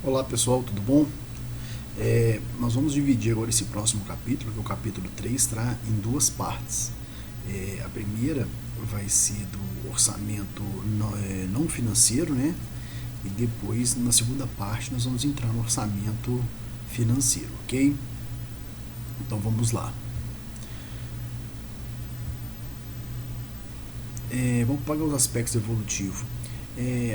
Olá pessoal, tudo bom? Nós vamos dividir agora esse próximo capítulo, que é o capítulo 3, tá? Em duas partes. A primeira vai ser do orçamento não financeiro, né? E depois, na segunda parte, nós vamos entrar no orçamento financeiro, ok? Então vamos lá. Vamos pagar os aspectos evolutivos.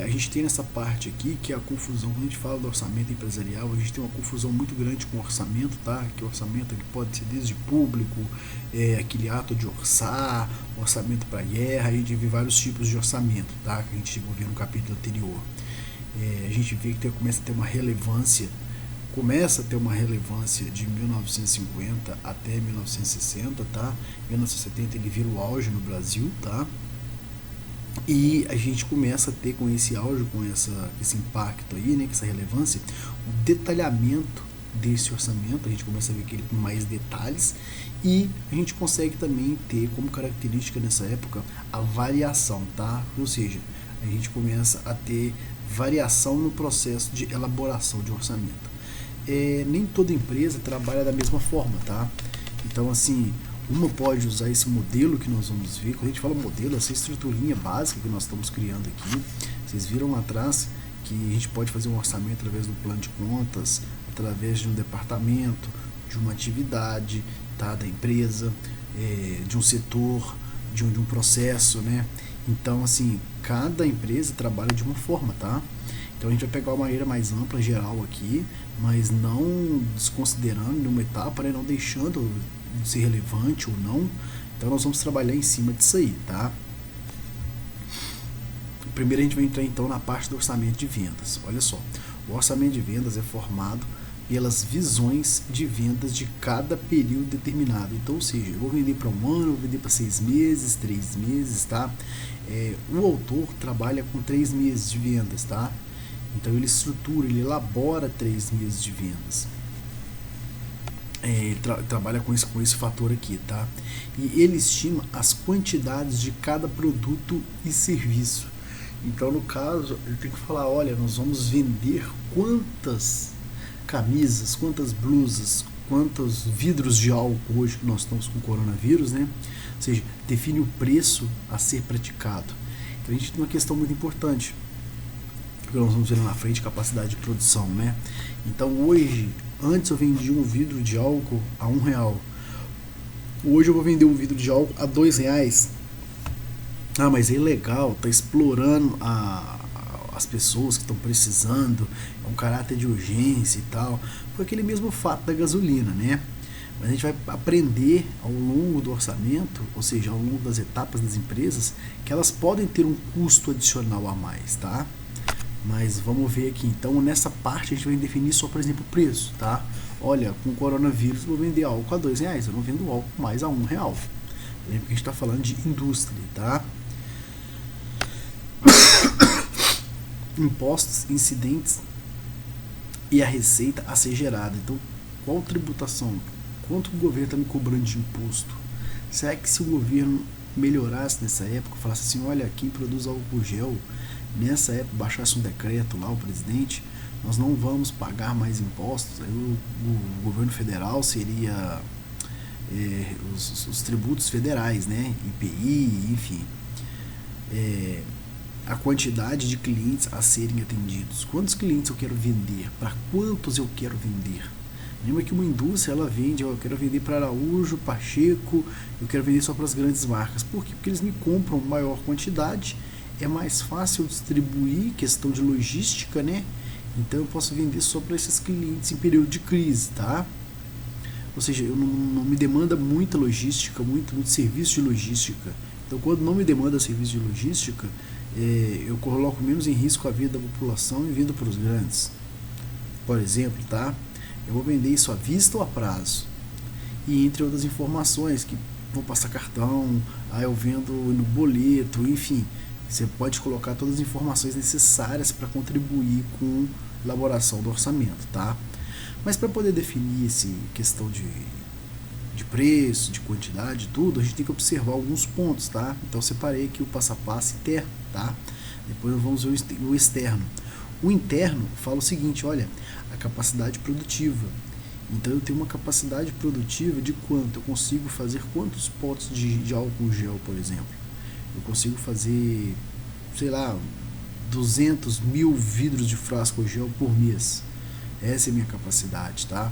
A gente tem nessa parte aqui que é a confusão. Quando a gente fala do orçamento empresarial, a gente tem uma confusão muito grande com o orçamento, tá? Que o orçamento ele pode ser desde público, aquele ato de orçar, orçamento para guerra, a gente vê vários tipos de orçamento, tá? Que a gente chegou a ver no capítulo anterior. A gente vê que começa a ter uma relevância de 1950 até 1960, tá? 1970 ele vira o auge no Brasil, tá? E a gente começa a ter com esse auge, com esse impacto aí, né, com essa relevância, o detalhamento desse orçamento, a gente começa a ver ele com mais detalhes e a gente consegue também ter como característica nessa época a variação, tá? Ou seja, a gente começa a ter variação no processo de elaboração de orçamento. Nem toda empresa trabalha da mesma forma, tá? Então, assim, uma pode usar esse modelo que nós vamos ver. Quando a gente fala modelo, essa estruturinha básica que nós estamos criando aqui. Vocês viram lá atrás que a gente pode fazer um orçamento através do plano de contas, através de um departamento, de uma atividade, tá, da empresa, de um setor, de um processo, né? Então, assim, cada empresa trabalha de uma forma, tá? Então a gente vai pegar uma maneira mais ampla, geral aqui, mas não desconsiderando nenhuma etapa, né? Não deixando de ser relevante ou não. Então nós vamos trabalhar em cima disso aí, tá? Primeiro a gente vai entrar então na parte do orçamento de vendas. Olha só, o orçamento de vendas é formado pelas visões de vendas de cada período determinado. Então, ou seja, eu vou vender para um ano, vou vender para 6 meses, 3 meses, tá? O autor trabalha com 3 meses de vendas, tá? Então ele estrutura, ele elabora 3 meses de vendas. Ele trabalha com esse fator aqui, tá? E ele estima as quantidades de cada produto e serviço. Então, no caso, ele tem que falar, olha, nós vamos vender quantas camisas, quantas blusas, quantos vidros de álcool hoje que nós estamos com coronavírus, né? Ou seja, define o preço a ser praticado. Então, a gente tem uma questão muito importante, porque nós vamos ver lá na frente capacidade de produção, né? Então, hoje, antes eu vendia um vidro de álcool a R$1. Hoje eu vou vender um vidro de álcool a R$2. Ah, mas é ilegal, tá explorando as pessoas que estão precisando, é um caráter de urgência e tal. Foi aquele mesmo fato da gasolina, né? Mas a gente vai aprender ao longo do orçamento, ou seja, ao longo das etapas das empresas, que elas podem ter um custo adicional a mais, tá? Mas vamos ver aqui, então nessa parte a gente vai definir só, por exemplo, o preço, tá? Olha, com o coronavírus eu vou vender álcool a R$2, eu não vendo álcool mais a R$1. Lembra que a gente está falando de indústria, tá? Impostos, incidentes e a receita a ser gerada. Então, qual tributação? Quanto o governo está me cobrando de imposto? Será que se o governo melhorasse nessa época, falasse assim, olha, quem produz álcool gel, nessa época baixasse um decreto lá, o presidente, nós não vamos pagar mais impostos, aí o governo federal seria os tributos federais, né, IPI, enfim, a quantidade de clientes a serem atendidos. Quantos clientes eu quero vender? Para quantos eu quero vender? Lembra que uma indústria ela vende, eu quero vender para Araújo, Pacheco, eu quero vender só para as grandes marcas. Por quê? Porque eles me compram maior quantidade, é mais fácil distribuir, questão de logística, né? Então eu posso vender só para esses clientes em período de crise, tá? Ou seja, eu não me demanda muita logística, muito serviço de logística. Então quando não me demanda serviço de logística, eu coloco menos em risco a vida da população e vendo para os grandes. Por exemplo, tá? Eu vou vender isso à vista ou a prazo. E entre outras informações, que vou passar cartão, eu vendo no boleto, enfim. Você pode colocar todas as informações necessárias para contribuir com a elaboração do orçamento, tá? Mas para poder definir essa questão de preço, de quantidade, tudo, a gente tem que observar alguns pontos, tá? Então eu separei aqui o passo a passo interno, tá? Depois vamos ver o externo. O interno fala o seguinte, olha, a capacidade produtiva. Então eu tenho uma capacidade produtiva de quanto? Eu consigo fazer quantos potes de álcool gel, por exemplo? Eu consigo fazer, sei lá, 200 mil vidros de frasco gel por mês. Essa é a minha capacidade, tá?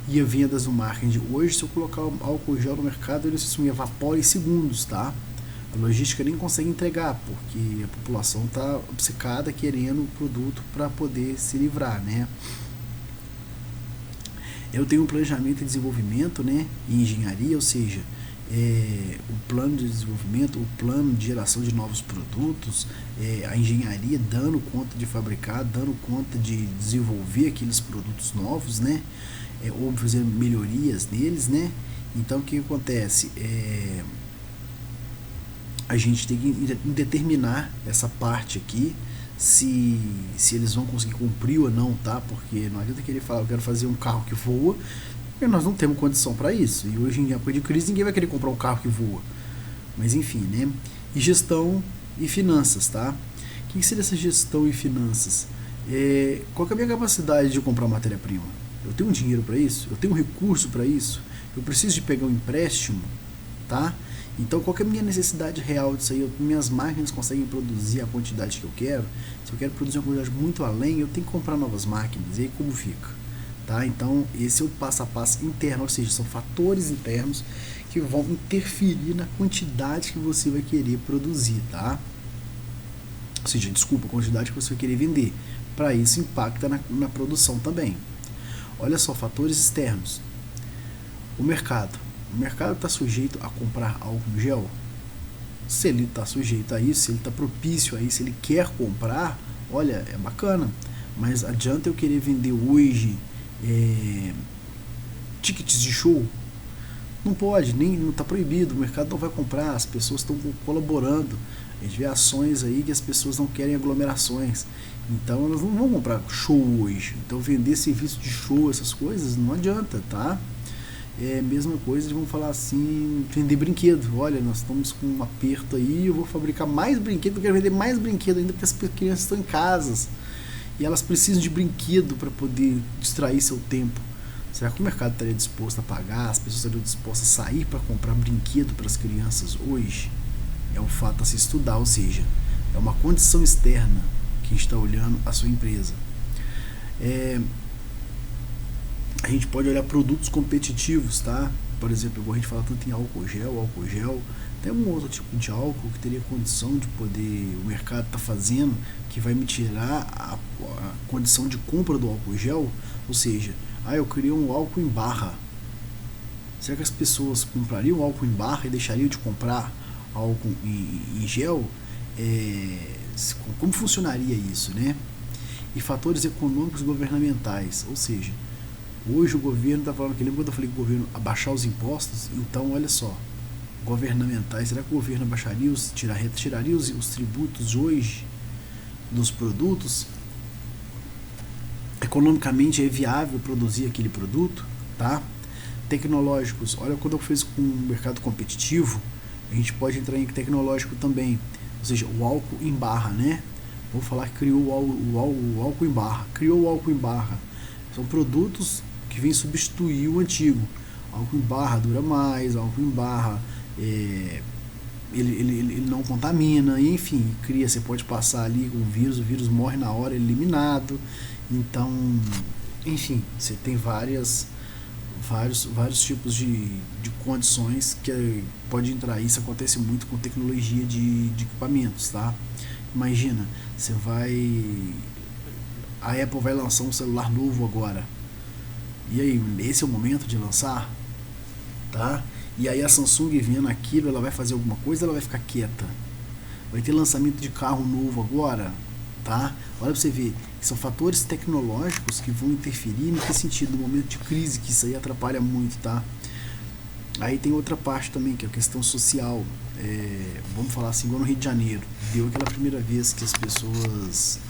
E a vendas do marketing. Hoje, se eu colocar álcool gel no mercado, ele se evapora em segundos, tá? A logística nem consegue entregar, porque a população está obcecada querendo o produto para poder se livrar, né? Eu tenho um planejamento de desenvolvimento, né, e engenharia, ou seja, o plano de desenvolvimento, o plano de geração de novos produtos, a engenharia dando conta de fabricar, dando conta de desenvolver aqueles produtos novos, né, ou fazer melhorias neles, né. Então o que acontece? A gente tem que determinar essa parte aqui, se eles vão conseguir cumprir ou não, tá? Porque não adianta querer falar, eu quero fazer um carro que voa, porque nós não temos condição para isso. E hoje em época de crise ninguém vai querer comprar um carro que voa. Mas enfim, né? E gestão e finanças, tá? O que seria essa gestão e finanças? Qual que é a minha capacidade de comprar matéria-prima? Eu tenho dinheiro para isso? Eu tenho recurso para isso? Eu preciso de pegar um empréstimo, tá? Então, qual que é a minha necessidade real disso aí? Minhas máquinas conseguem produzir a quantidade que eu quero? Se eu quero produzir uma quantidade muito além, eu tenho que comprar novas máquinas. E aí, como fica? Tá? Então, esse é o passo a passo interno, ou seja, são fatores internos que vão interferir na quantidade que você vai querer produzir, tá? Ou seja, desculpa, a quantidade que você vai querer vender. Para isso, impacta na produção também. Olha só, fatores externos. O mercado. O mercado está sujeito a comprar álcool gel? Se ele está sujeito a isso, se ele está propício a isso, se ele quer comprar, olha, é bacana. Mas adianta eu querer vender hoje tickets de show? Não pode, nem não está proibido, o mercado não vai comprar, as pessoas estão colaborando. A gente vê ações aí que as pessoas não querem aglomerações. Então elas não vão comprar show hoje. Então vender serviço de show, essas coisas, não adianta, tá? É a mesma coisa de, vamos falar assim, vender brinquedo. Olha, nós estamos com um aperto aí, eu vou fabricar mais brinquedo, eu quero vender mais brinquedo ainda porque as crianças estão em casas e elas precisam de brinquedo para poder distrair seu tempo. Será que o mercado estaria disposto a pagar? As pessoas estariam dispostas a sair para comprar brinquedo para as crianças hoje? É um fato a se estudar, ou seja, é uma condição externa que está olhando a sua empresa. A gente pode olhar produtos competitivos, tá? Por exemplo, igual a gente fala tanto em álcool gel, tem um outro tipo de álcool que teria condição de poder, o mercado está fazendo, que vai me tirar a condição de compra do álcool gel, ou seja, eu criei um álcool em barra. Será que as pessoas comprariam álcool em barra e deixariam de comprar álcool em gel? Como funcionaria isso, né? E fatores econômicos e governamentais, ou seja, hoje o governo está falando, que lembra quando eu falei que o governo abaixar os impostos? Então, olha só, governamentais, será que o governo abaixaria, tiraria os tributos hoje dos produtos? Economicamente é viável produzir aquele produto, tá? Tecnológicos, olha, quando eu fiz com o mercado competitivo, a gente pode entrar em tecnológico também, ou seja, o álcool em barra, né? Vamos falar que criou o álcool em barra, criou o álcool em barra. São produtos que vêm substituir o antigo. Álcool em barra dura mais, álcool em barra ele não contamina, enfim, você pode passar ali com o vírus morre na hora, eliminado. Então, enfim, você tem vários tipos de condições que pode entrar. Isso acontece muito com tecnologia de equipamentos, tá? Imagina, a Apple vai lançar um celular novo agora. E aí, esse é o momento de lançar? Tá? E aí a Samsung vendo aquilo, ela vai fazer alguma coisa, ela vai ficar quieta? Vai ter lançamento de carro novo agora? Tá? Olha pra você ver, são fatores tecnológicos que vão interferir em que sentido? No momento de crise, que isso aí atrapalha muito, tá? Aí tem outra parte também, que é a questão social. Vamos falar assim, igual no Rio de Janeiro. Deu aquela primeira vez que as pessoas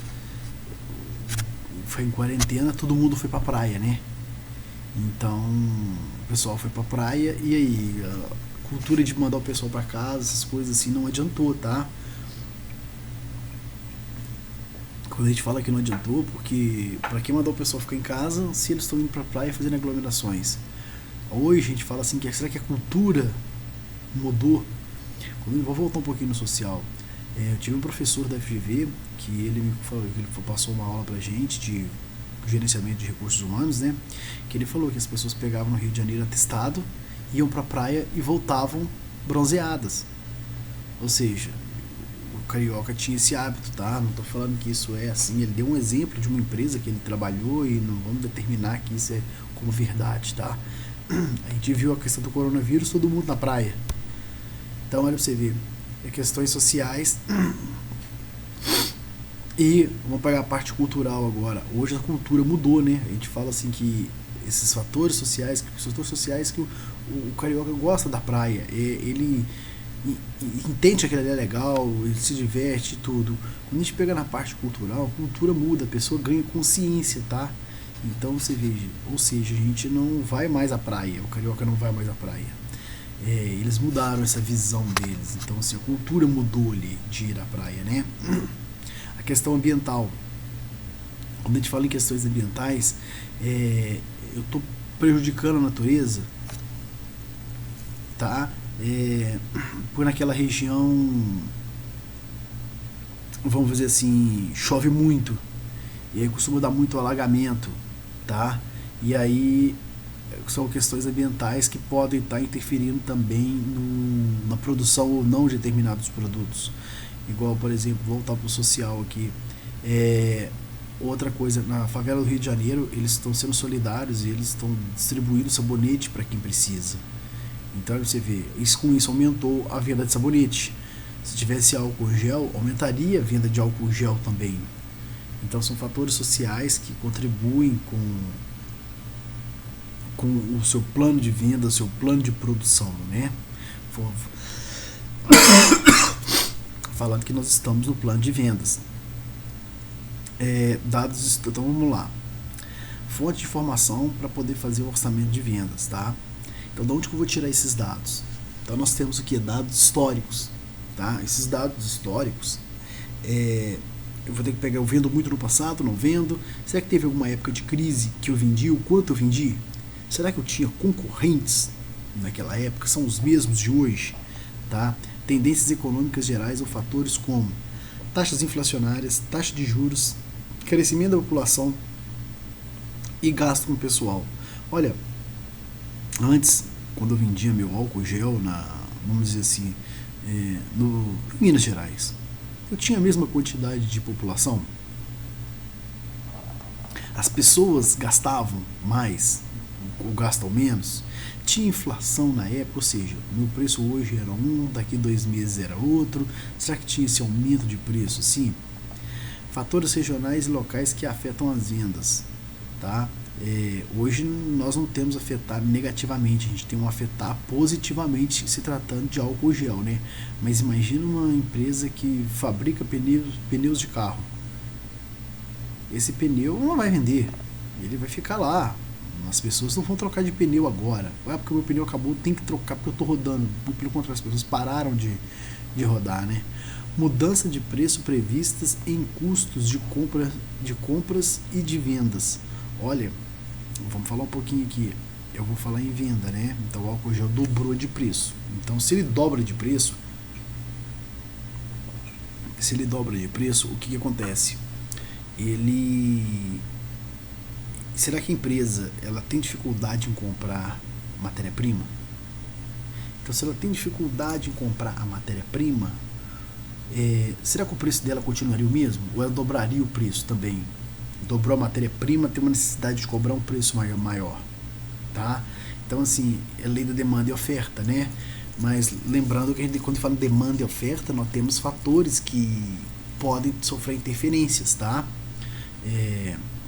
foi em quarentena, todo mundo foi pra praia, né? Então, o pessoal foi pra praia e aí, a cultura de mandar o pessoal pra casa, essas coisas assim, não adiantou, tá? quando a gente fala que não adiantou, porque para que mandar o pessoal ficar em casa se eles estão indo para a praia fazendo aglomerações? Hoje a gente fala assim, será que a cultura mudou? Vou voltar um pouquinho no social. Eu tive um professor da FGV que ele me falou, ele passou uma aula pra gente de gerenciamento de recursos humanos, né? Que ele falou que as pessoas pegavam no Rio de Janeiro atestado, iam pra praia e voltavam bronzeadas. Ou seja, o carioca tinha esse hábito, tá? Não tô falando que isso é assim. Ele deu um exemplo de uma empresa que ele trabalhou e não vamos determinar que isso é como verdade, tá? A gente viu a questão do coronavírus, todo mundo na praia. Então, olha pra você ver, questões sociais. E vamos pegar a parte cultural agora. Hoje a cultura mudou, né? A gente fala assim que esses fatores sociais que o carioca gosta da praia. Ele entende que aquilo ali é legal, ele se diverte e tudo. Quando a gente pega na parte cultural, a cultura muda, a pessoa ganha consciência, tá? Então você veja, ou seja, a gente não vai mais à praia, o carioca não vai mais à praia. Eles mudaram essa visão deles, então assim, a cultura mudou ali de ir à praia, né? A questão ambiental, quando a gente fala em questões ambientais, eu estou prejudicando a natureza, tá? Por naquela região, vamos dizer assim, chove muito, e aí costuma dar muito alagamento, tá? E aí são questões ambientais que podem estar interferindo também na produção ou não de determinados produtos. Igual, por exemplo, voltar para o social aqui. Outra coisa, na favela do Rio de Janeiro, eles estão sendo solidários e eles estão distribuindo sabonete para quem precisa. Então você vê, com isso aumentou a venda de sabonete. Se tivesse álcool gel, aumentaria a venda de álcool gel também. Então são fatores sociais que contribuem com o seu plano de venda, o seu plano de produção, né? Falando que nós estamos no plano de vendas. Dados, então vamos lá. Fonte de informação para poder fazer o orçamento de vendas, tá? Então, de onde que eu vou tirar esses dados? Então, nós temos aqui dados históricos, tá? Esses dados históricos, eu vou ter que pegar, eu vendo muito no passado, não vendo? Será que teve alguma época de crise que eu vendi, o quanto eu vendi? Será que eu tinha concorrentes naquela época? São os mesmos de hoje, tá? Tendências econômicas gerais ou fatores como taxas inflacionárias, taxa de juros, crescimento da população e gasto com o pessoal. Olha, antes, quando eu vendia meu álcool gel vamos dizer assim, em Minas Gerais, eu tinha a mesma quantidade de população? As pessoas gastavam mais ou gastam menos? Tinha inflação na época, ou seja, o meu preço hoje era daqui 2 meses era outro. Será que tinha esse aumento de preço? Sim. Fatores regionais e locais que afetam as vendas, tá? Hoje nós não temos afetar negativamente, a gente tem um afetar positivamente se tratando de álcool gel, né? Mas imagina uma empresa que fabrica pneus de carro. Esse pneu não vai vender, ele vai ficar lá. As pessoas não vão trocar de pneu agora. Porque o meu pneu acabou, tem que trocar porque eu estou rodando. Pelo contrário, as pessoas pararam de rodar, né? Mudança de preço previstas em custos de compras e de vendas. Olha, vamos falar um pouquinho aqui. Eu vou falar em venda, né? Então o álcool gel dobrou de preço. Então se ele dobra de preço, o que acontece? Será que a empresa ela tem dificuldade em comprar matéria-prima? Então, se ela tem dificuldade em comprar a matéria-prima, será que o preço dela continuaria o mesmo? Ou ela dobraria o preço também? Dobrou a matéria-prima, tem uma necessidade de cobrar um preço maior, tá? Então, assim, é lei da demanda e oferta, né? Mas lembrando que quando fala demanda e oferta, nós temos fatores que podem sofrer interferências, tá?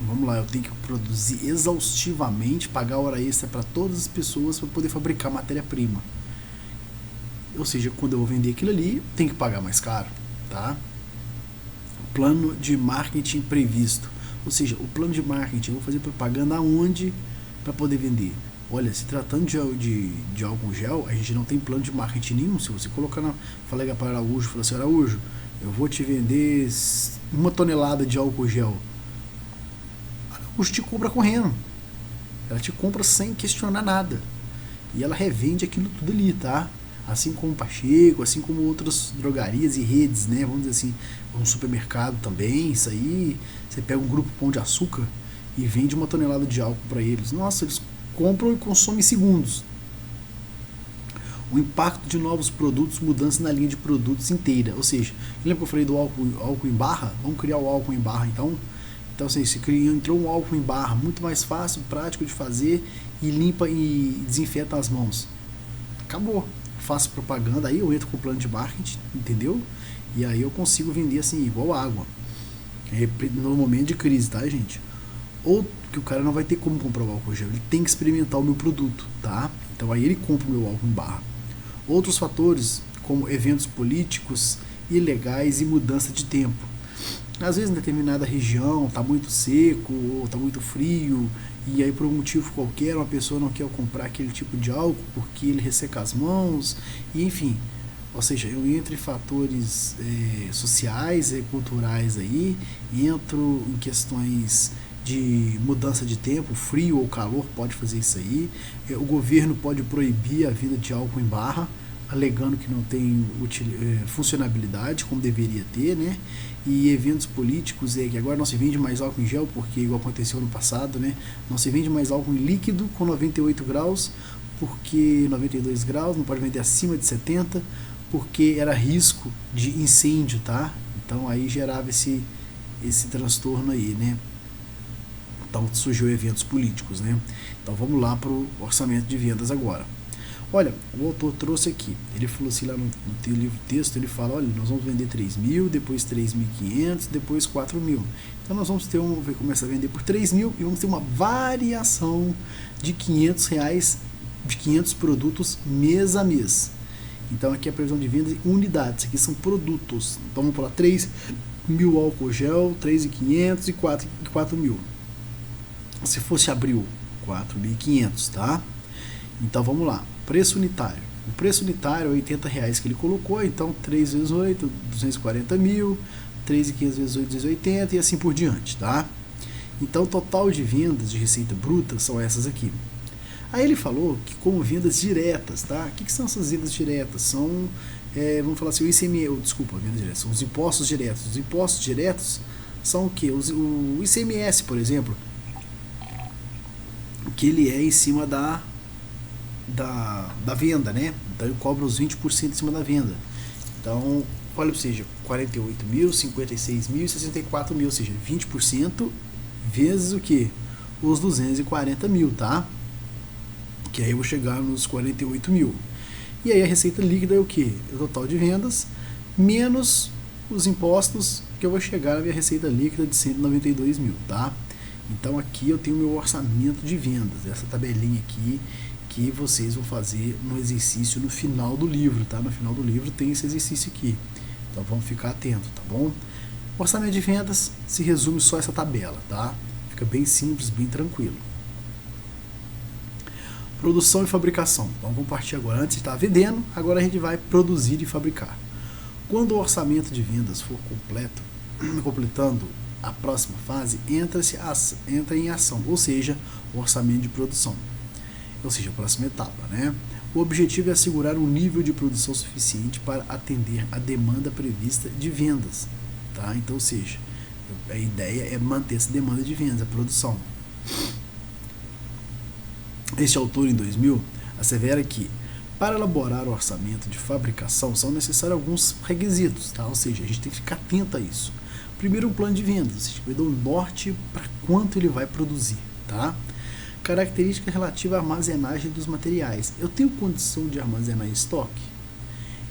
Vamos lá, eu tenho que produzir exaustivamente, pagar hora extra para todas as pessoas para poder fabricar matéria-prima. Ou seja, quando eu vou vender aquilo ali, tem que pagar mais caro, tá? Plano de marketing previsto. Ou seja, o plano de marketing, eu vou fazer propaganda aonde para poder vender? Olha, se tratando de álcool gel, a gente não tem plano de marketing nenhum. Se você colocar falei para Araújo, falou assim, Araújo, eu vou te vender 1 tonelada de álcool gel. A Araújo te compra correndo. Ela te compra sem questionar nada. E ela revende aquilo tudo ali, tá? Assim como o Pacheco, assim como outras drogarias e redes, né? Vamos dizer assim, um supermercado também, isso aí. Você pega um grupo Pão de Açúcar e vende 1 tonelada de álcool para eles. Nossa, eles compram e consomem em segundos. O impacto de novos produtos, mudança na linha de produtos inteira. Ou seja, lembra que eu falei do álcool em barra? Vamos criar o álcool em barra então assim, entrou um álcool em barra muito mais fácil, prático de fazer e limpa e desinfeta as mãos. Acabou. Faço propaganda, aí eu entro com o plano de marketing, entendeu? E aí eu consigo vender assim, igual água. No momento de crise, tá, gente? Ou que o cara não vai ter como comprar o álcool gel, ele tem que experimentar o meu produto, tá? Então aí ele compra o meu álcool em barra. Outros fatores, como eventos políticos, ilegais e mudança de tempo. Às vezes em determinada região está muito seco ou está muito frio e aí por um motivo qualquer uma pessoa não quer comprar aquele tipo de álcool porque ele resseca as mãos e enfim, ou seja, eu entro em fatores sociais e culturais aí, entro em questões de mudança de tempo, frio ou calor pode fazer isso aí, o governo pode proibir a venda de álcool em barra, alegando que não tem funcionalidade como deveria ter, né? E eventos políticos que agora não se vende mais álcool em gel, porque igual aconteceu no passado, né? Não se vende mais álcool em líquido com 98 graus, porque 92 graus, não pode vender acima de 70, porque era risco de incêndio, tá? Então aí gerava esse transtorno aí, né? Então surgiu eventos políticos, né? Então vamos lá para o orçamento de vendas agora. Olha, o autor trouxe aqui, ele falou assim lá no livro texto, ele fala, olha, nós vamos vender 3.000, depois 3.500, depois 4.000. Então nós vamos começar a vender por 3.000 e vamos ter uma variação de R$500, de 500 produtos mês a mês. Então aqui é a previsão de vendas em unidades, aqui são produtos. Então vamos falar 3.000 álcool gel, 3.500 e 4.000. Se fosse abril, 4.500, tá? Então vamos lá, preço unitário. O preço unitário é R$80 que ele colocou, então 3 vezes 8, 240 mil, 3.500 vezes 8, 280 e assim por diante, tá? Então o total de vendas de receita bruta são essas aqui. Aí ele falou que como vendas diretas, tá? O que são essas vendas diretas? São, vamos falar assim, vendas diretas, são os impostos diretos. Os impostos diretos são o quê? O ICMS, por exemplo, que ele é em cima da venda, né? Então ele cobra os 20% em cima da venda. Então, olha, ou seja, 48 mil, 56 mil e 64 mil, ou seja, 20% vezes o que? Os 240 mil, tá? Que aí eu vou chegar nos 48 mil. E aí a receita líquida é o que? O total de vendas menos os impostos, que eu vou chegar na minha receita líquida de 192 mil, tá? Então aqui eu tenho meu orçamento de vendas, essa tabelinha aqui que vocês vão fazer no exercício no final do livro, tá? No final do livro tem esse exercício aqui, então vamos ficar atento, tá bom? O orçamento de vendas se resume só a essa tabela, tá? Fica bem simples, bem tranquilo. Produção e fabricação. Então vamos partir agora. Antes de estar vendendo, agora a gente vai produzir e fabricar. Quando o orçamento de vendas for completando a próxima fase, entra em ação, ou seja, o orçamento de produção. Ou seja, a próxima etapa, né? O objetivo é assegurar um nível de produção suficiente para atender a demanda prevista de vendas, tá? Então, ou seja, a ideia é manter essa demanda de vendas, a produção. Este autor, em 2000, assevera que, para elaborar o orçamento de fabricação, são necessários alguns requisitos, tá? Ou seja, a gente tem que ficar atento a isso. Primeiro, um plano de vendas, ou seja, vai dar um norte para quanto ele vai produzir, tá? Característica relativa à armazenagem dos materiais. Eu tenho condição de armazenar em estoque?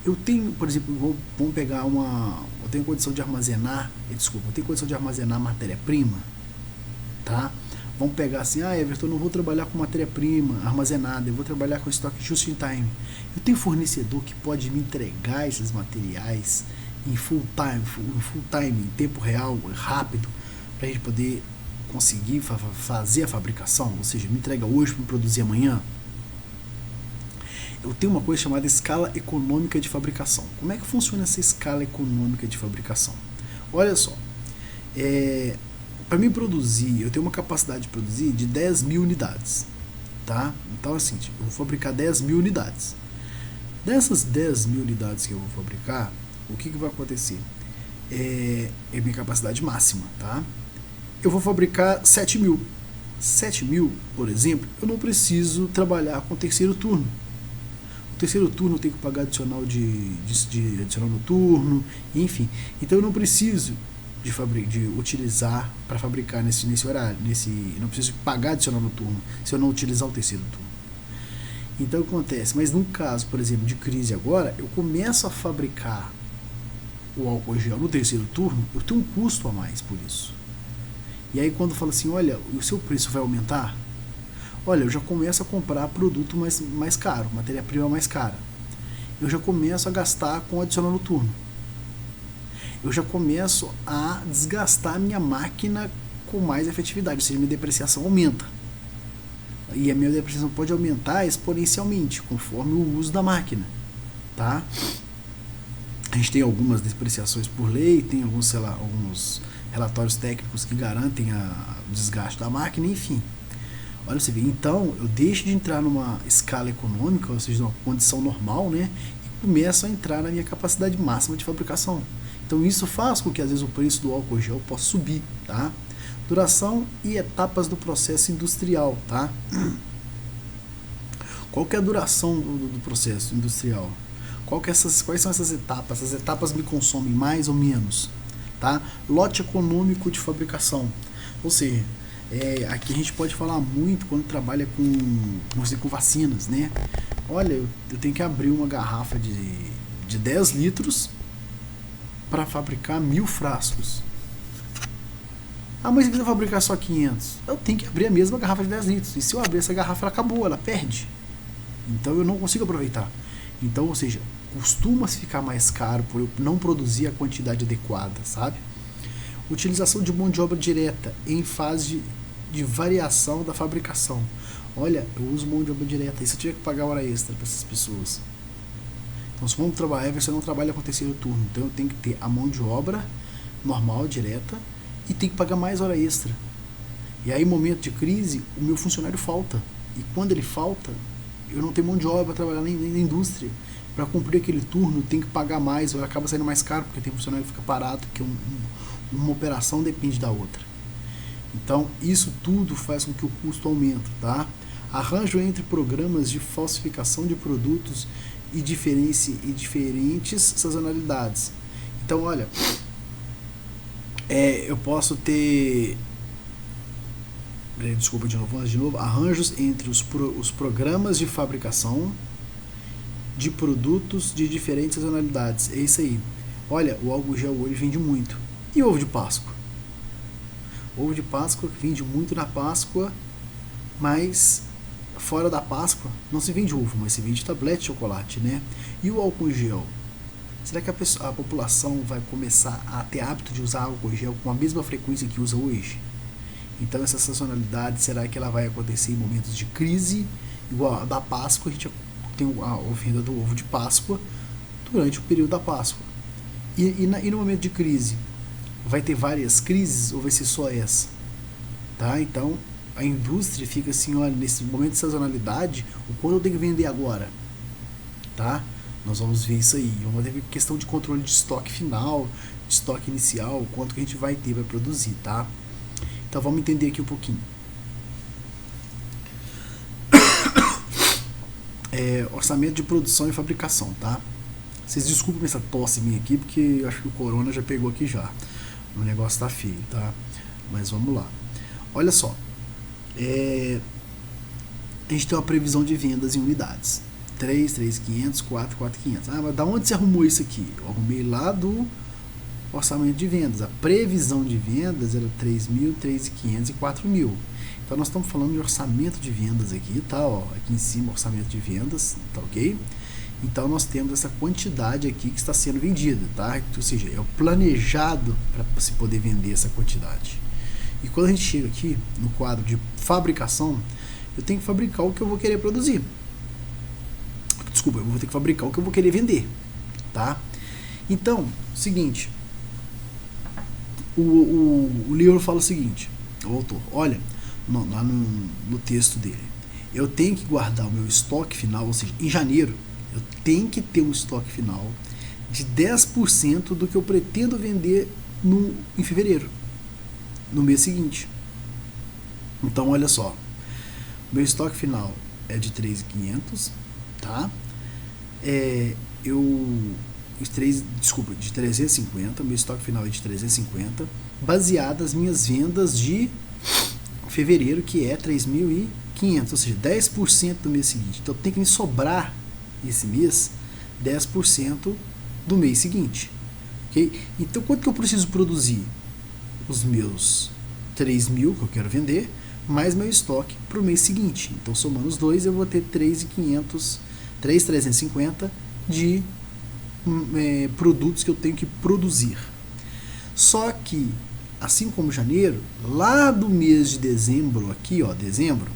Eu tenho, por exemplo, vamos pegar eu tenho condição de armazenar, eu tenho condição de armazenar matéria-prima, tá? Vamos pegar assim, Everton, eu não vou trabalhar com matéria-prima armazenada, eu vou trabalhar com estoque just in time. Eu tenho fornecedor que pode me entregar esses materiais em full time, em tempo real, rápido, para a gente poder conseguir fazer a fabricação, ou seja, me entrega hoje para produzir amanhã. eu tenho uma coisa chamada escala econômica de fabricação. Como é que funciona essa escala econômica de fabricação? Olha só, para mim produzir, eu tenho uma capacidade de produzir de 10 mil unidades, tá? Então assim, eu vou fabricar 10 mil unidades. Dessas 10 mil unidades que eu vou fabricar, o que vai acontecer? É minha capacidade máxima, tá? Eu vou fabricar 7 mil. 7 mil, por exemplo, eu não preciso trabalhar com o terceiro turno. O terceiro turno eu tenho que pagar adicional de adicional noturno, enfim. Então eu não preciso de utilizar para fabricar nesse horário. Não preciso pagar adicional noturno se eu não utilizar o terceiro turno. Então o que acontece? Mas no caso, por exemplo, de crise agora, eu começo a fabricar o álcool gel no terceiro turno, eu tenho um custo a mais por isso. E aí quando fala assim, olha, o seu preço vai aumentar, olha, eu já começo a comprar produto mais caro, matéria-prima mais cara. Eu já começo a gastar com adicional noturno. Eu já começo a desgastar a minha máquina com mais efetividade, ou seja, minha depreciação aumenta. E a minha depreciação pode aumentar exponencialmente, conforme o uso da máquina, tá? A gente tem algumas depreciações por lei, tem alguns relatórios técnicos que garantem o desgaste da máquina, enfim. Olha você vê, então eu deixo de entrar numa escala econômica, ou seja, numa condição normal, né, e começo a entrar na minha capacidade máxima de fabricação. Então isso faz com que às vezes o preço do álcool gel possa subir, tá? Duração e etapas do processo industrial, tá? Qual que é a duração do processo industrial? Quais são essas etapas? Essas etapas me consomem mais ou menos, tá? Lote econômico de fabricação, ou seja, aqui a gente pode falar muito quando trabalha com vacinas, né? Olha, eu tenho que abrir uma garrafa de 10 litros para fabricar 1000 frascos. Ah, mas se quiser fabricar só 500, eu tenho que abrir a mesma garrafa de 10 litros. E se eu abrir essa garrafa, ela acabou, ela perde. Então eu não consigo aproveitar. Então, ou seja, costuma-se ficar mais caro por eu não produzir a quantidade adequada, sabe? Utilização de mão de obra direta em fase de variação da fabricação. Olha, eu uso mão de obra direta. E se eu tiver que pagar hora extra para essas pessoas? Então, se vamos trabalhar, você não trabalha com terceiro turno. Então, eu tenho que ter a mão de obra normal, direta, e tem que pagar mais hora extra. E aí, em momento de crise, o meu funcionário falta. E quando ele falta, eu não tenho mão de obra para trabalhar nem na indústria. Para cumprir aquele turno, tem que pagar mais, ou acaba saindo mais caro, porque tem funcionário que fica parado, porque uma operação depende da outra. Então, isso tudo faz com que o custo aumente, tá? Arranjo entre programas de falsificação de produtos e diferentes sazonalidades. Então, olha, eu posso ter... Desculpa de novo. Arranjos entre os programas de fabricação de produtos de diferentes sazonalidades. É isso aí. Olha, o álcool gel hoje vende muito. E ovo de Páscoa? Ovo de Páscoa vende muito na Páscoa, mas fora da Páscoa não se vende ovo, mas se vende tablete de chocolate, né? E o álcool gel? Será que a população vai começar a ter hábito de usar álcool gel com a mesma frequência que usa hoje? Então essa sazonalidade, será que ela vai acontecer em momentos de crise? Igual a da Páscoa, a gente tem a venda do ovo de Páscoa durante o período da Páscoa. E no momento de crise, vai ter várias crises ou vai ser só essa? Tá? Então a indústria fica assim, olha, nesse momento de sazonalidade, o quanto eu tenho que vender agora? Tá? Nós vamos ver isso aí. Vamos ter questão de controle de estoque final, de estoque inicial, quanto que a gente vai ter para produzir, tá? Então vamos entender aqui um pouquinho. Orçamento de produção e fabricação, tá? Vocês desculpem essa tosse minha aqui, porque eu acho que o corona já pegou aqui já. O negócio tá feio, tá? Mas vamos lá. Olha só. A gente tem uma previsão de vendas em unidades. 3, 3.500, 4, 4.500. Ah, mas da onde você arrumou isso aqui? Eu arrumei lá do orçamento de vendas. A previsão de vendas era 3.000, 3.500 e 4.000. Então nós estamos falando de orçamento de vendas aqui, tá? Ó, aqui em cima, orçamento de vendas, tá ok? Então nós temos essa quantidade aqui que está sendo vendida, tá? Ou seja, é o planejado para se poder vender essa quantidade. E quando a gente chega aqui no quadro de fabricação, eu tenho que fabricar o que eu vou querer produzir. Desculpa, eu vou ter que fabricar o que eu vou querer vender, tá? Então, seguinte, o livro fala o seguinte, o autor, olha, lá no texto dele, eu tenho que guardar o meu estoque final, ou seja, em janeiro, eu tenho que ter um estoque final de 10% do que eu pretendo vender em fevereiro, no mês seguinte. Então, olha só, meu estoque final é de 3.500, tá? De 350, meu estoque final é de 350, baseado nas minhas vendas de fevereiro, que é 3.500, ou seja, 10% do mês seguinte. Então tem que me sobrar esse mês 10% do mês seguinte, ok? Então quanto que eu preciso produzir? Os meus 3.000 que eu quero vender, mais meu estoque para o mês seguinte. Então somando os dois eu vou ter 3.350 de produtos que eu tenho que produzir. Só que, assim como janeiro, lá do mês de dezembro, aqui ó, dezembro,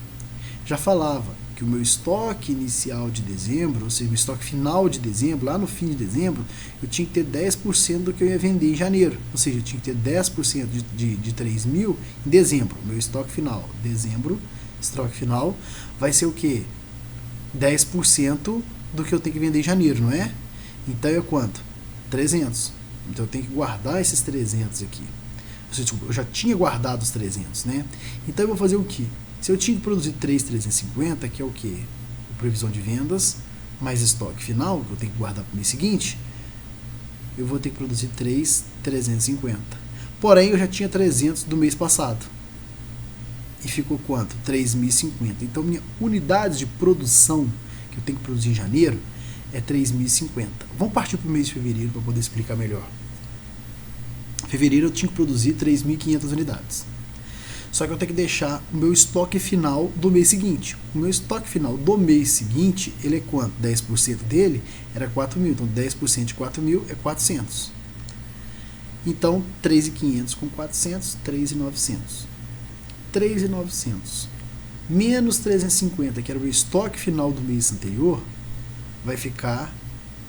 já falava que o meu estoque inicial de dezembro, ou seja, o estoque final de dezembro, lá no fim de dezembro, eu tinha que ter 10% do que eu ia vender em janeiro. Ou seja, eu tinha que ter 10% de 3.000 em dezembro. Meu estoque final, dezembro, estoque final, vai ser o quê? 10% do que eu tenho que vender em janeiro, não é? Então é quanto? 300. Então eu tenho que guardar esses 300 aqui. Ou seja, eu já tinha guardado os 300, né? Então eu vou fazer o quê? Se eu tinha que produzir 3.350, que é o quê? Previsão de vendas, mais estoque final, que eu tenho que guardar para o mês seguinte, eu vou ter que produzir 3.350. Porém, eu já tinha 300 do mês passado. E ficou quanto? 3.050. Então, minha unidade de produção que eu tenho que produzir em janeiro é 3.050. Vamos partir para o mês de fevereiro para poder explicar melhor. Em fevereiro eu tinha que produzir 3.500 unidades. Só que eu tenho que deixar o meu estoque final do mês seguinte. O meu estoque final do mês seguinte, ele é quanto? 10% dele era 4.000. Então 10% de 4.000 é 400. Então 3.500 com 400, 3.900. 3.900 menos 350, que era o meu estoque final do mês anterior, vai ficar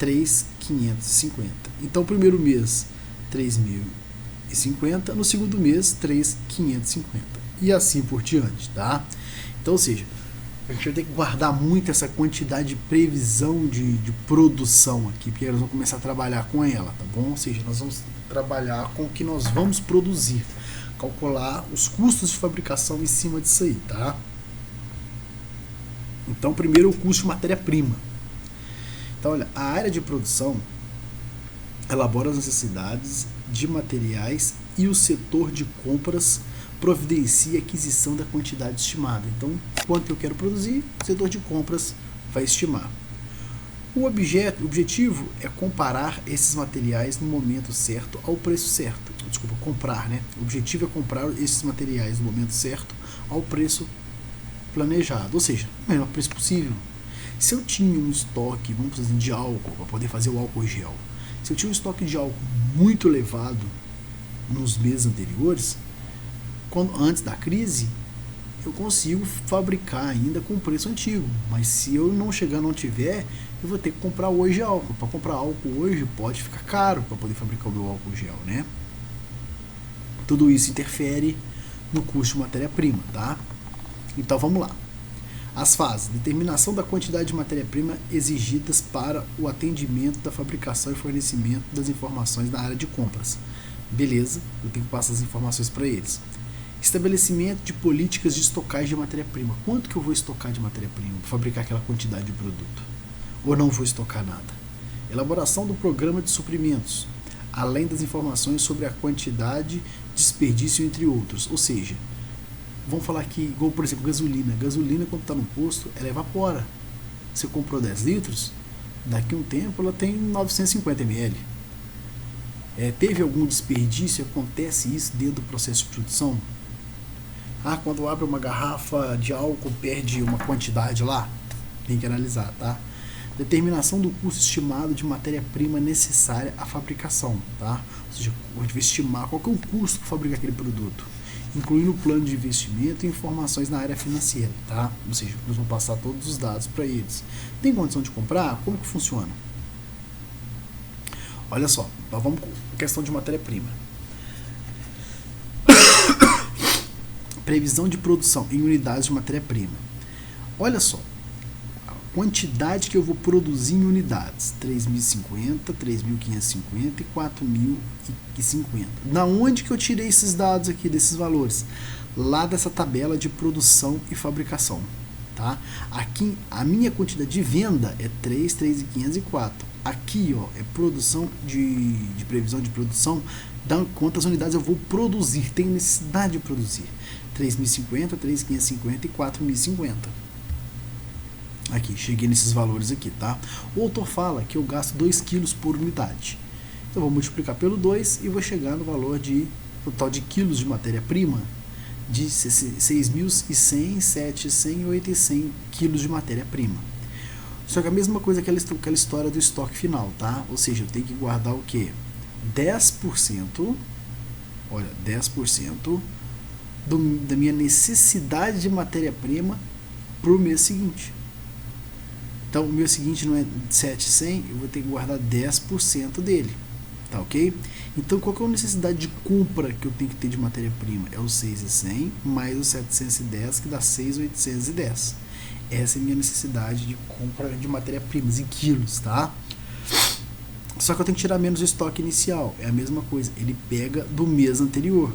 3.550. Então o primeiro mês 3.050, no segundo mês 3.550 e assim por diante, tá? Então, ou seja, a gente vai ter que guardar muito essa quantidade de previsão de produção aqui, porque nós vamos começar a trabalhar com ela, tá bom? Ou seja, nós vamos trabalhar com o que nós vamos produzir, calcular os custos de fabricação em cima disso aí, tá? Então, primeiro o custo de matéria-prima. Então, olha, a área de produção elabora as necessidades de materiais e o setor de compras providencia a aquisição da quantidade estimada. Então, quanto eu quero produzir, o setor de compras vai estimar. O objetivo é comparar esses materiais no momento certo ao preço certo. Desculpa, comprar, né? O objetivo é comprar esses materiais no momento certo ao preço planejado, ou seja, o menor preço possível. Se eu tinha um estoque, vamos dizer, de álcool, para poder fazer o álcool gel, se eu tinha um estoque de álcool muito elevado nos meses anteriores, antes da crise, eu consigo fabricar ainda com preço antigo. Mas se eu não tiver, eu vou ter que comprar hoje álcool. Para comprar álcool hoje pode ficar caro para poder fabricar o meu álcool gel, né? Tudo isso interfere no custo de matéria-prima, tá? Então vamos lá. As fases: determinação da quantidade de matéria-prima exigidas para o atendimento da fabricação e fornecimento das informações na área de compras. Beleza, eu tenho que passar as informações para eles. Estabelecimento de políticas de estocagem de matéria-prima. Quanto que eu vou estocar de matéria-prima para fabricar aquela quantidade de produto? Ou não vou estocar nada? Elaboração do programa de suprimentos, além das informações sobre a quantidade, desperdício, entre outros. Ou seja, vamos falar aqui, igual por exemplo, gasolina. Gasolina, quando está no posto, ela evapora. Você comprou 10 litros, daqui a um tempo ela tem 950 ml. Teve algum desperdício? Acontece isso dentro do processo de produção? Quando abre uma garrafa de álcool, perde uma quantidade lá? Tem que analisar, tá? Determinação do custo estimado de matéria-prima necessária à fabricação, tá? Ou seja, a gente vai estimar qual que é o custo para fabricar aquele produto. incluindo o plano de investimento e informações na área financeira, tá? Ou seja, nós vamos passar todos os dados para eles. Tem condição de comprar? Como que funciona? Olha só, nós vamos com a questão de matéria-prima. Previsão de produção em unidades de matéria-prima. Olha só, a quantidade que eu vou produzir em unidades: 3.050, 3.550 e 4.050. Da onde que eu tirei esses dados aqui, desses valores? Lá dessa tabela de produção e fabricação, tá? Aqui, a minha quantidade de venda é 3, 3.500 e 4. Aqui, ó, é produção de previsão de produção, da quantas unidades eu vou produzir, tenho necessidade de produzir. 3.050, 3.550 e 4.050. Aqui, cheguei nesses valores aqui, tá? O autor fala que eu gasto 2 quilos por unidade. Então, eu vou multiplicar pelo 2 e vou chegar no valor de total de quilos de matéria-prima de 6.100, 700 e 800 quilos de matéria-prima. Só que a mesma coisa que aquela história do estoque final, tá? Ou seja, eu tenho que guardar o quê? 10%, olha, 10% da minha necessidade de matéria-prima para o mês seguinte. Então, o mês seguinte não é 700, eu vou ter que guardar 10% dele, tá ok? Então, qual que é a necessidade de compra que eu tenho que ter de matéria-prima? É o 6.100 mais o 710, que dá 6.810. Essa é a minha necessidade de compra de matéria-primas em quilos, tá? Só que eu tenho que tirar menos o estoque inicial. É a mesma coisa, ele pega do mês anterior.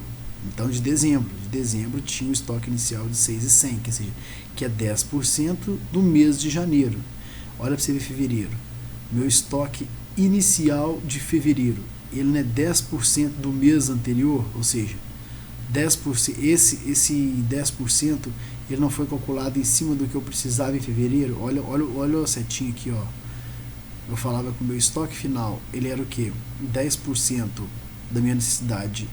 Então, de dezembro. De dezembro tinha o estoque inicial de 6.100, que é 10% do mês de janeiro. Olha para você ver fevereiro. Meu estoque inicial de fevereiro, ele não é 10% do mês anterior, ou seja, 10%, esse 10% ele não foi calculado em cima do que eu precisava em fevereiro. Olha a setinha aqui, ó. Eu falava que o meu estoque final, ele era o quê? 10% da minha necessidade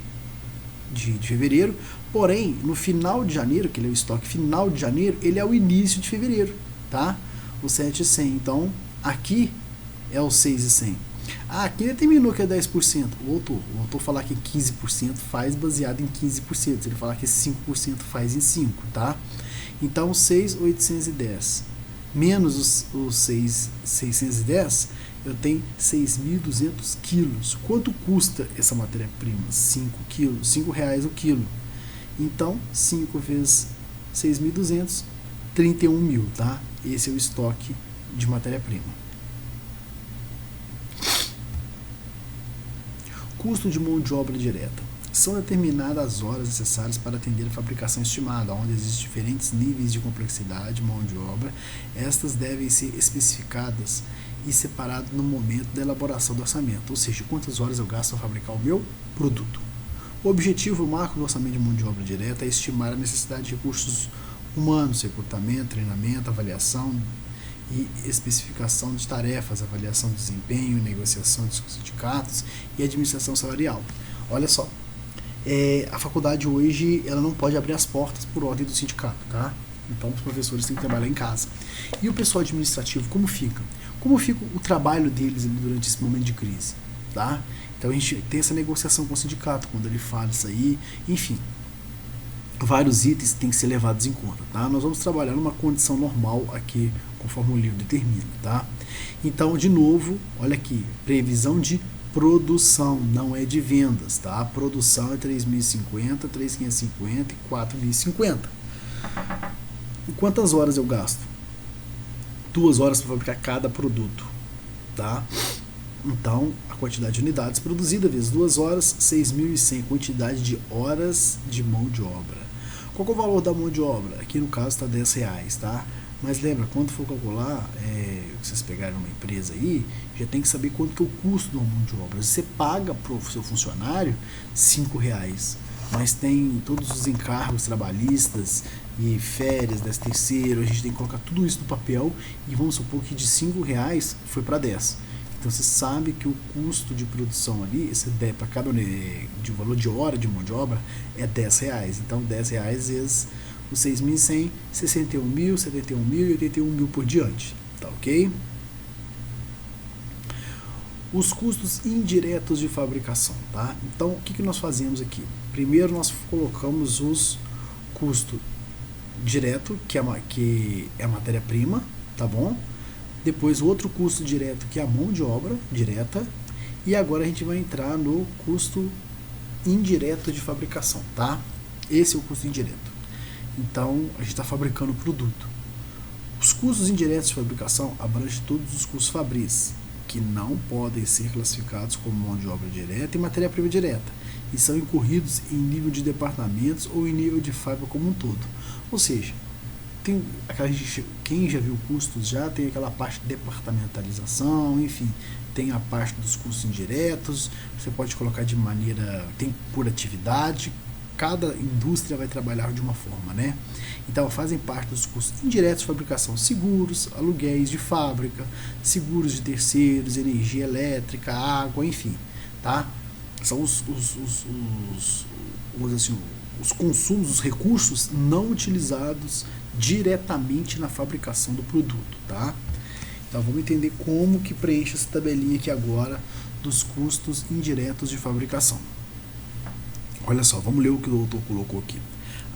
de fevereiro, porém, no final de janeiro, que ele é o estoque final de janeiro, ele é o início de fevereiro, tá? O 7.100. Então, aqui é o 6.100. Aqui determinou que é 10%. O autor falar que 15% faz baseado em 15%. Se ele falar que 5% faz em 5%, tá? Então, 6.810 menos os 610, eu tenho 6.200 quilos. Quanto custa essa matéria-prima? 5 quilos, R$5 o quilo. Então, 5 vezes 6.200, 31.000, tá? Esse é o estoque de matéria-prima. Custo de mão de obra direta. São determinadas as horas necessárias para atender a fabricação estimada, onde existem diferentes níveis de complexidade de mão de obra. Estas devem ser especificadas e separadas no momento da elaboração do orçamento, ou seja, quantas horas eu gasto para fabricar o meu produto. O objetivo, o marco do orçamento de mão de obra direta é estimar a necessidade de recursos humanos, recrutamento, treinamento, avaliação e especificação de tarefas, avaliação de desempenho, negociação dos sindicatos e administração salarial. Olha só, a faculdade hoje ela não pode abrir as portas por ordem do sindicato, tá? Então os professores têm que trabalhar em casa. E o pessoal administrativo, como fica? Como fica o trabalho deles durante esse momento de crise, tá? Então a gente tem essa negociação com o sindicato, quando ele fala isso aí, enfim, vários itens têm que ser levados em conta, tá? Nós vamos trabalhar numa condição normal aqui, conforme o livro determina, tá? Então, de novo, olha aqui, previsão de produção, não é de vendas, tá? A produção é 3.050, 3.550 e 4.050. E quantas horas eu gasto? 2 horas para fabricar cada produto, tá? Então, a quantidade de unidades produzida vezes 2 horas, 6.100, quantidade de horas de mão de obra. Qual é o valor da mão de obra? Aqui no caso está R$10, tá? Mas lembra, quando for calcular, vocês pegarem uma empresa aí, já tem que saber quanto que é o custo de uma mão de obra. Você paga para o seu funcionário R$5, mas tem todos os encargos trabalhistas e férias, 13º, a gente tem que colocar tudo isso no papel e vamos supor que de R$5 foi para 10. Então você sabe que o custo de produção ali, para cada de valor de hora de mão de obra, é R$10. Então R$10 vezes os 6.100, 61.000, 71.000 e 81.000 por diante, tá ok? Os custos indiretos de fabricação, tá? Então, o que nós fazemos aqui? Primeiro, nós colocamos os custos direto, que é a matéria-prima, tá bom? Depois, o outro custo direto, que é a mão de obra direta. E agora a gente vai entrar no custo indireto de fabricação, tá? Esse é o custo indireto. Então, a gente está fabricando o produto. Os custos indiretos de fabricação abrangem todos os custos fabris, que não podem ser classificados como mão de obra direta e matéria-prima direta, e são incorridos em nível de departamentos ou em nível de fábrica como um todo. Ou seja, quem já viu custos já tem aquela parte de departamentalização, enfim, tem a parte dos custos indiretos, você pode colocar de maneira, tem por atividade, cada indústria vai trabalhar de uma forma, né? Então fazem parte dos custos indiretos de fabricação, seguros, aluguéis de fábrica, seguros de terceiros, energia elétrica, água, enfim, tá? São os consumos, os recursos não utilizados diretamente na fabricação do produto, tá? Então vamos entender como que preenche essa tabelinha aqui agora dos custos indiretos de fabricação. Olha só, vamos ler o que o doutor colocou aqui.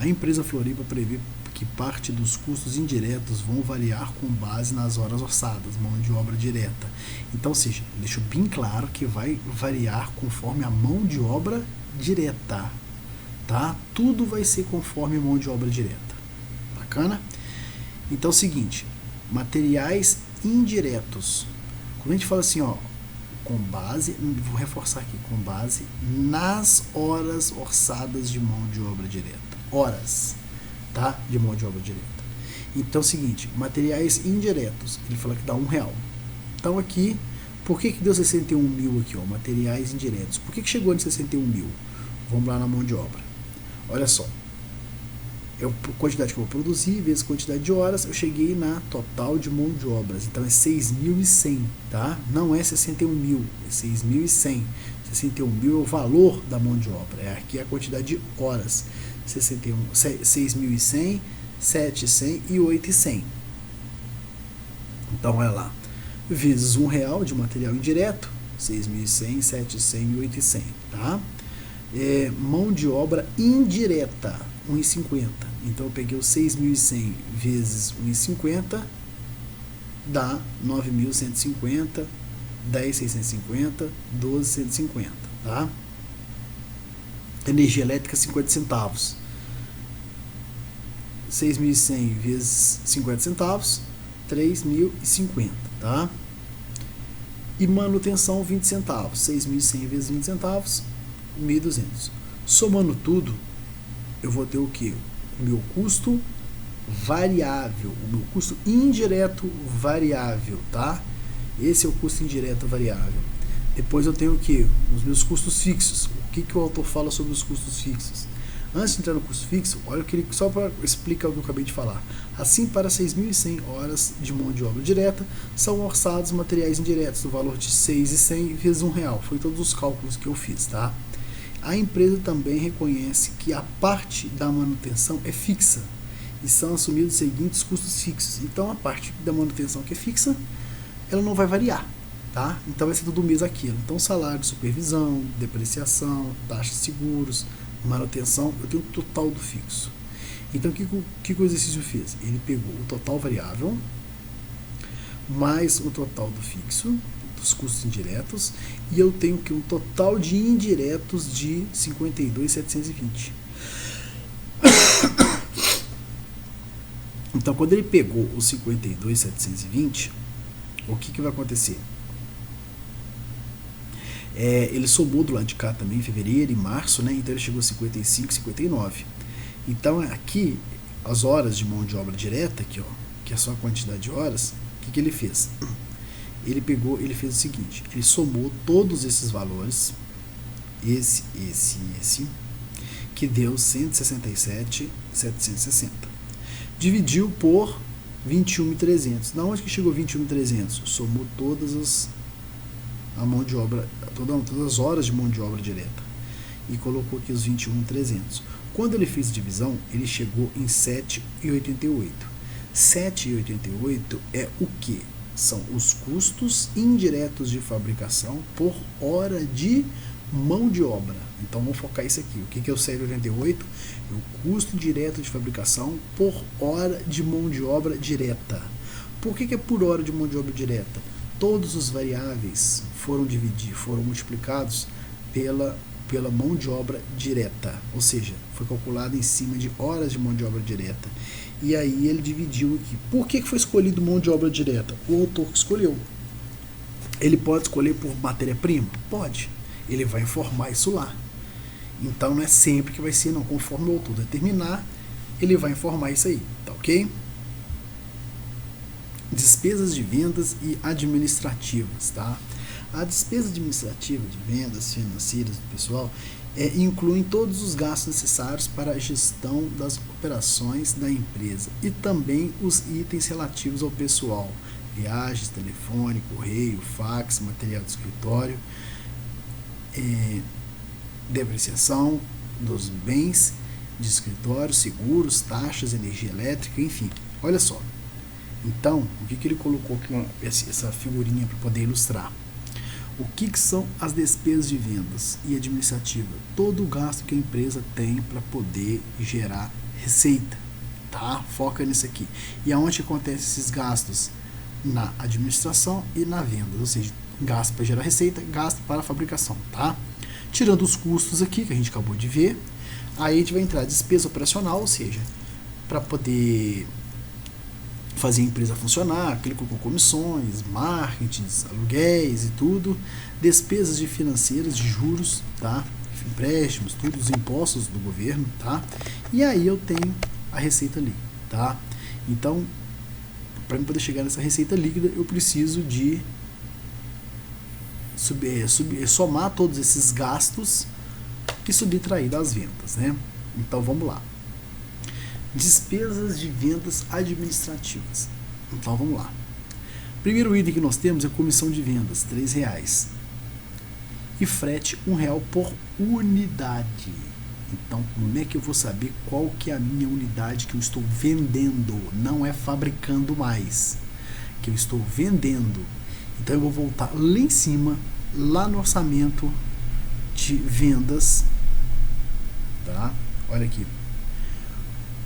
A empresa Floripa prevê que parte dos custos indiretos vão variar com base nas horas orçadas, mão de obra direta. Então, ou seja, deixou bem claro que vai variar conforme a mão de obra direta, tá? Tudo vai ser conforme mão de obra direta. Bacana? Então é o seguinte, materiais indiretos. Quando a gente fala assim, ó, com base, vou reforçar aqui, com base nas horas orçadas de mão de obra direta. Horas, tá? De mão de obra direta. Então é o seguinte, materiais indiretos, ele fala que dá R$1. Então aqui, por que deu 61 mil aqui, ó, materiais indiretos? Por que chegou em 61 mil? Vamos lá na mão de obra. Olha só, a quantidade que eu vou produzir vezes a quantidade de horas, eu cheguei na total de mão de obras. Então é 6.100, tá? Não é 61 mil, é 6.100. 61 mil é o valor da mão de obra. Aqui é a quantidade de horas. 6.100, 7.100 e 8.100. Então olha lá, vezes R$1 de material indireto, 6.100, 7.100 e 8.100, tá? Mão de obra indireta, 1,50. Então eu peguei os 6.100 vezes 1,50 dá 9.150, 10.650, 12.150, tá? Energia elétrica 50 centavos. 6.100 vezes 50 centavos, 3.050, tá? E manutenção 20 centavos. 6.100 vezes 20 centavos, 1.200. Somando tudo, eu vou ter o que? O meu custo variável, o meu custo indireto variável, tá? Esse é o custo indireto variável. Depois eu tenho o que? Os meus custos fixos. O que o autor fala sobre os custos fixos? Antes de entrar no custo fixo, olha o que ele, só para explicar o que eu acabei de falar. Assim, para 6.100 horas de mão de obra direta, são orçados materiais indiretos do valor de 6.100 vezes R$1. Foi todos os cálculos que eu fiz, tá? A empresa também reconhece que a parte da manutenção é fixa e são assumidos os seguintes custos fixos. Então, a parte da manutenção que é fixa, ela não vai variar, tá? Então, vai ser todo mês aquilo. Então, salário de supervisão, depreciação, taxa de seguros, manutenção, eu tenho o total do fixo. Então, o que o exercício fez? Ele pegou o total variável mais o total do fixo, dos custos indiretos, e eu tenho que um total de indiretos de 52.720. Então, quando ele pegou os 52.720, o que vai acontecer? Ele somou do lado de cá também em fevereiro e março, né? Então ele chegou a 55, 59. Então aqui, as horas de mão de obra direta, aqui, ó, que é só a quantidade de horas, o que ele fez? Ele fez o seguinte, ele somou todos esses valores, esse, que deu 167.760. Dividiu por 21.300. Da onde que chegou 21.300? Somou todas as horas de mão de obra direta e colocou aqui os 21.300. Quando ele fez a divisão, ele chegou em 7,88. 7,88 é o que? são os custos indiretos de fabricação por hora de mão de obra. Então vamos focar isso aqui. O que é o 188? É o custo direto de fabricação por hora de mão de obra direta. Por que é por hora de mão de obra direta? Todos os variáveis foram multiplicados pela mão de obra direta, ou seja, foi calculado em cima de horas de mão de obra direta. E aí ele dividiu aqui. Por que foi escolhido mão de obra direta? O autor que escolheu. Ele pode escolher por matéria-prima? Pode. Ele vai informar isso lá. Então não é sempre que vai ser, não. Conforme o autor determinar, ele vai informar isso aí, tá ok? Despesas de vendas e administrativas, tá? A despesa administrativa de vendas financeiras do pessoal inclui todos os gastos necessários para a gestão das operações da empresa e também os itens relativos ao pessoal, viagens, telefone, correio, fax, material de escritório, depreciação dos bens de escritório, seguros, taxas, energia elétrica, enfim. Olha só. Então, o que ele colocou aqui, essa figurinha para poder ilustrar? O que são as despesas de vendas e administrativa? Todo o gasto que a empresa tem para poder gerar receita, tá? Foca nisso aqui. E aonde acontecem esses gastos? Na administração e na venda, ou seja, gasto para gerar receita, gasto para a fabricação, tá? Tirando os custos aqui, que a gente acabou de ver, aí a gente vai entrar despesa operacional, ou seja, para poder fazer a empresa funcionar, aquele com comissões, marketing, aluguéis e tudo, despesas de financeiras, de juros, tá? Empréstimos, tudo, os impostos do governo, tá? E aí eu tenho a receita líquida, tá? Então, para eu poder chegar nessa receita líquida, eu preciso de somar todos esses gastos e subtrair das vendas, né? Então vamos lá. Despesas de vendas administrativas. Então vamos lá. Primeiro item que nós temos é comissão de vendas, R$3. E frete, R$1 por unidade. Então como é que eu vou saber qual que é a minha unidade que eu estou vendendo? Não é fabricando mais, que eu estou vendendo. Então eu vou voltar lá em cima, lá no orçamento de vendas, tá? Olha aqui.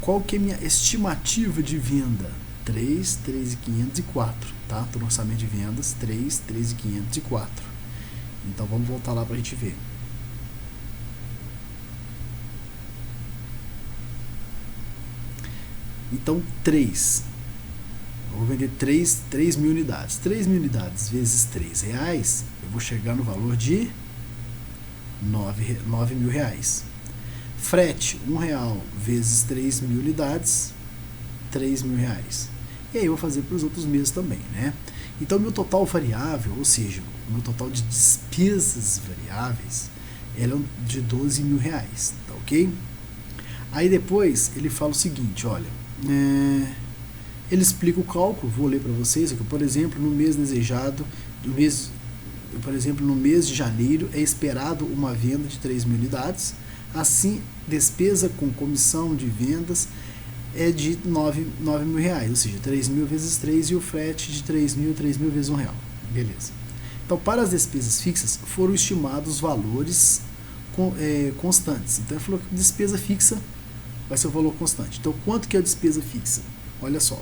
Qual que é a minha estimativa de venda? 3, 3.500 e 4, tá? Estou no orçamento de vendas, 3, 3.500 e 4. Então vamos voltar lá para a gente ver. Então 3. Eu vou vender 3 mil unidades. 3 mil unidades vezes R$3, eu vou chegar no valor de R$9 mil. Frete, R$1 vezes 3 mil unidades, R$3 mil. E aí eu vou fazer para os outros meses também, né? Então, meu total variável, ou seja, o meu total de despesas variáveis, ela é de R$12 mil, tá ok? Aí depois ele fala o seguinte, olha, ele explica o cálculo, vou ler para vocês aqui, por exemplo, no mês desejado, no mês de janeiro é esperado uma venda de 3 mil unidades. Assim, despesa com comissão de vendas é de R$9 mil, ou seja, 3 mil vezes 3 e o frete de 3 mil vezes R$1. Beleza. Então, para as despesas fixas, foram estimados valores constantes. Então, ele falou que despesa fixa vai ser o valor constante. Então, quanto que é a despesa fixa? Olha só.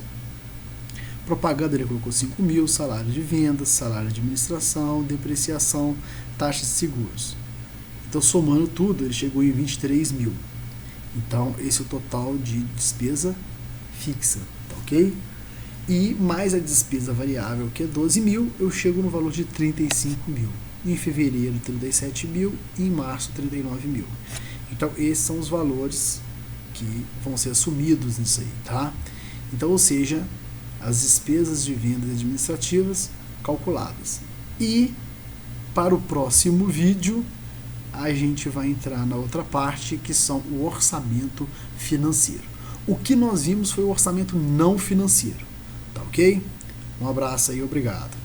Propaganda, ele colocou 5 mil, salário de vendas, salário de administração, depreciação, taxas de seguros. Então, somando tudo, ele chegou em 23 mil. Então, esse é o total de despesa fixa, tá ok? E mais a despesa variável, que é 12 mil, eu chego no valor de 35 mil. Em fevereiro, 37 mil. E em março, 39 mil. Então, esses são os valores que vão ser assumidos nisso aí, tá? Então, ou seja, as despesas de vendas administrativas calculadas. E, para o próximo vídeo, a gente vai entrar na outra parte, que são o orçamento financeiro. O que nós vimos foi o orçamento não financeiro, tá ok? Um abraço aí, obrigado.